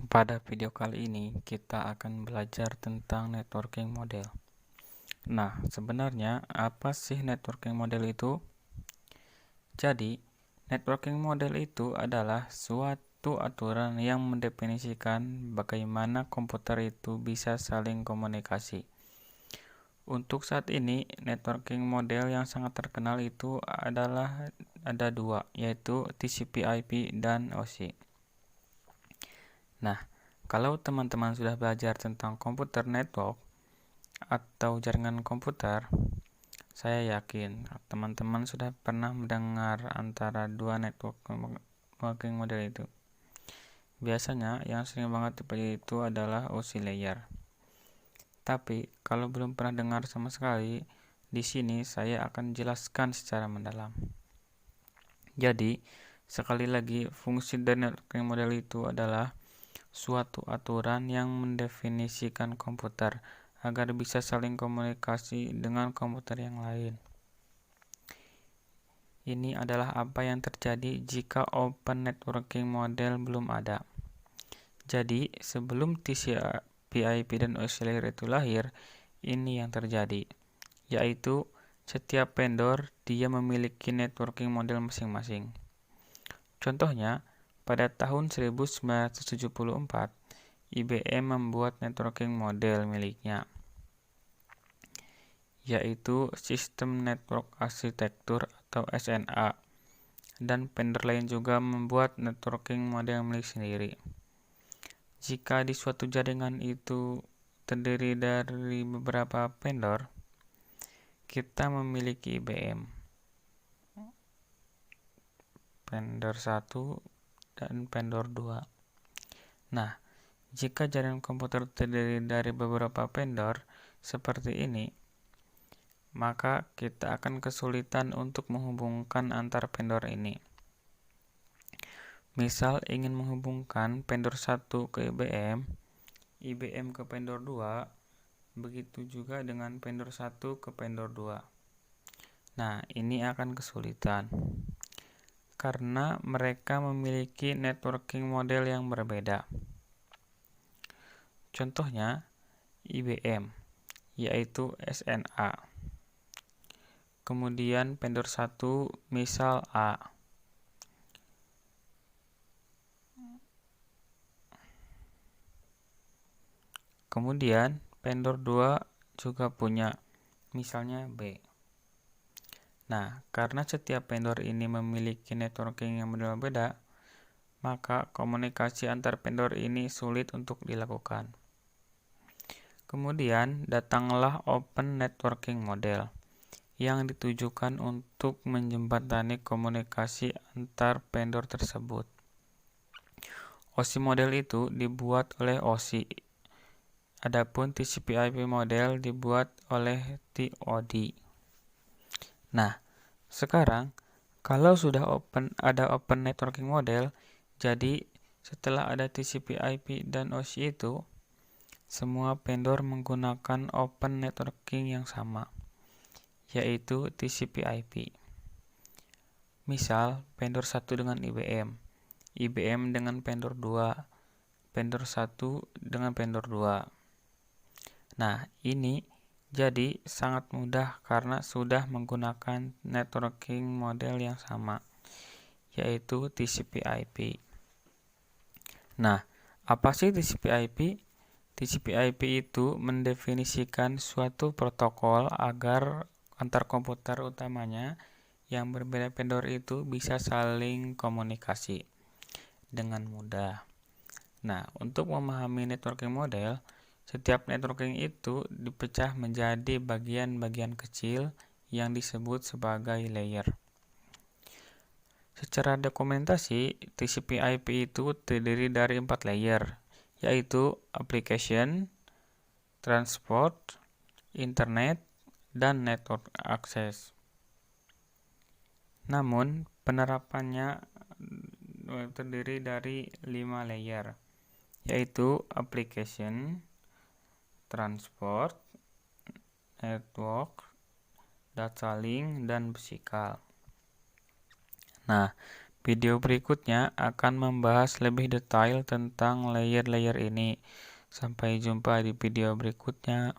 Pada video kali ini kita akan belajar tentang networking model. Nah, sebenarnya apa sih networking model itu? Jadi, networking model itu adalah suatu aturan yang mendefinisikan bagaimana komputer itu bisa saling komunikasi. Untuk saat ini, networking model yang sangat terkenal itu adalah ada dua, yaitu TCP/IP dan OSI. Nah, kalau teman-teman sudah belajar tentang komputer network atau jaringan komputer, saya yakin teman-teman sudah pernah mendengar antara dua networking model itu. Biasanya yang sering banget dipakai itu adalah OSI layer. Tapi kalau belum pernah dengar sama sekali, di sini saya akan jelaskan secara mendalam. Jadi, sekali lagi fungsi dari networking model itu adalah suatu aturan yang mendefinisikan komputer agar bisa saling komunikasi dengan komputer yang lain. Ini adalah apa yang terjadi jika open networking model belum ada. Jadi, sebelum TCP/IP dan OSI layer itu lahir, ini yang terjadi, yaitu setiap vendor dia memiliki networking model masing-masing. Contohnya, pada tahun 1974, IBM membuat networking model miliknya, yaitu System Network Architecture atau SNA, dan vendor lain juga membuat networking model milik sendiri. Jika di suatu jaringan itu terdiri dari beberapa vendor, kita memiliki IBM, vendor 1 dan vendor 2. Nah, jika jaringan komputer terdiri dari beberapa vendor seperti ini, maka kita akan kesulitan untuk menghubungkan antar vendor ini. Misal ingin menghubungkan vendor 1 ke IBM, IBM ke vendor 2, begitu juga dengan vendor 1 ke vendor 2. Nah, ini akan kesulitan karena mereka memiliki networking model yang berbeda. Contohnya, IBM, yaitu SNA. Kemudian vendor 1 misal A. Kemudian vendor 2 juga punya, misalnya B. Nah, karena setiap vendor ini memiliki networking yang berbeda, maka komunikasi antar vendor ini sulit untuk dilakukan. Kemudian datanglah open networking model yang ditujukan untuk menjembatani komunikasi antar vendor tersebut. OSI model itu dibuat oleh OSI. Adapun TCP/IP model dibuat oleh TOD. Nah, sekarang kalau sudah ada open networking model, jadi setelah ada TCP/IP dan OSI itu, semua vendor menggunakan open networking yang sama, yaitu TCP/IP. Misal, vendor 1 dengan IBM, IBM dengan vendor 2, vendor 1 dengan vendor 2. Nah, ini jadi sangat mudah karena sudah menggunakan networking model yang sama, yaitu TCP/IP. Nah, apa sih TCP/IP? TCP/IP itu mendefinisikan suatu protokol agar antar komputer utamanya yang berbeda vendor itu bisa saling komunikasi dengan mudah. Nah, untuk memahami networking model, setiap networking itu dipecah menjadi bagian-bagian kecil yang disebut sebagai layer. Secara dokumentasi, TCP/IP itu terdiri dari 4 layer, yaitu application, transport, internet, dan network access. Namun, penerapannya terdiri dari 5 layer, yaitu application, transport, network, data link, dan physical. Nah, Video berikutnya akan membahas lebih detail tentang layer-layer ini. Sampai jumpa di video berikutnya.